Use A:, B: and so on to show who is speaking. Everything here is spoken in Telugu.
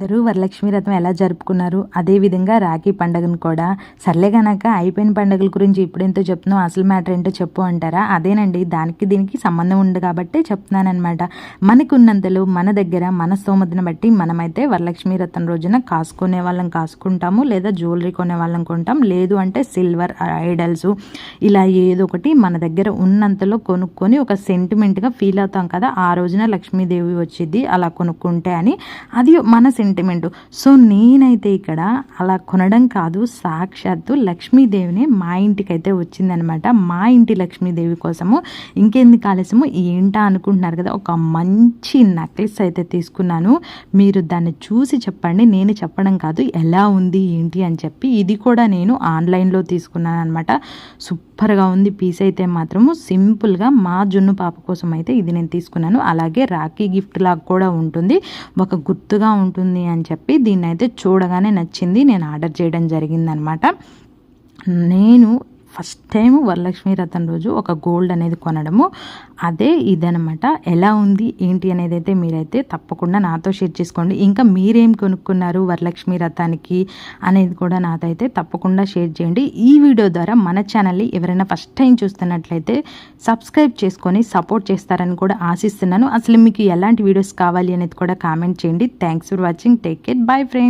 A: అందరూ వరలక్ష్మి వ్రతం ఎలా జరుపుకున్నారు, అదేవిధంగా రాఖీ పండుగను కూడా. సర్లే గనక అయిపోయిన పండుగల గురించి ఇప్పుడెంతో చెప్తున్నావు, అసలు మ్యాటర్ ఏంటో చెప్పు అంటారా? అదేనండి, దానికి దీనికి సంబంధం ఉంది కాబట్టి చెప్తున్నానమాట. మనకు ఉన్నంతలో మన దగ్గర మన స్తోమతను బట్టి మనమైతే వరలక్ష్మి వ్రతం రోజున కాసుకునే వాళ్ళం కాసుకుంటాము, లేదా జ్యువెలరీ కొనే వాళ్ళం కొంటాం, లేదు అంటే సిల్వర్ ఐడల్స్ ఇలా ఏదో ఒకటి మన దగ్గర ఉన్నంతలో కొనుక్కొని ఒక సెంటిమెంట్గా ఫీల్ అవుతాం కదా, ఆ రోజున లక్ష్మీదేవి వచ్చింది అలా కొనుక్కుంటే అని. అది మన సెంటిమెంటు. సో నేనైతే ఇక్కడ అలా కొనడం కాదు, సాక్షాత్తు లక్ష్మీదేవిని మా ఇంటికైతే వచ్చిందనమాట. మా ఇంటి లక్ష్మీదేవి కోసము ఇంకెందుకు ఆలస్యము ఏంటా అనుకుంటున్నారు కదా, ఒక మంచి నెక్లెస్ అయితే తీసుకున్నాను. మీరు దాన్ని చూసి చెప్పండి, నేను చెప్పడం కాదు, ఎలా ఉంది ఏంటి అని చెప్పి. ఇది కూడా నేను ఆన్లైన్లో తీసుకున్నాను అనమాట. సూపర్గా ఉంది పీస్ అయితే మాత్రము. సింపుల్గా మా జున్ను పాప కోసం అయితే ఇది నేను తీసుకున్నాను. అలాగే రాఖీ గిఫ్ట్ లాగా కూడా ఉంటుంది, ఒక గుర్తుగా ఉంటుంది అని చెప్పి దీన్ని అయితే చూడగానే నచ్చింది, నేను ఆర్డర్ చేయడం జరిగిందనమాట. నేను ఫస్ట్ టైం వరలక్ష్మి వ్రతం రోజు ఒక గోల్డ్ అనేది కొనడము అదే ఇదనమాట. ఎలా ఉంది ఏంటి అనేది అయితే మీరైతే తప్పకుండా నాతో షేర్ చేసుకోండి. ఇంకా మీరేం కొనుక్కున్నారు వరలక్ష్మి వ్రతానికి అనేది కూడా నాతో అయితే తప్పకుండా షేర్ చేయండి. ఈ వీడియో ద్వారా మన ఛానల్ని ఎవరైనా ఫస్ట్ టైం చూస్తున్నట్లయితే సబ్స్క్రైబ్ చేసుకొని సపోర్ట్ చేస్తారని కూడా ఆశిస్తున్నాను. అసలు మీకు ఎలాంటి వీడియోస్ కావాలి అనేది కూడా కామెంట్ చేయండి. Thanks for watching. Take care. Bye friends.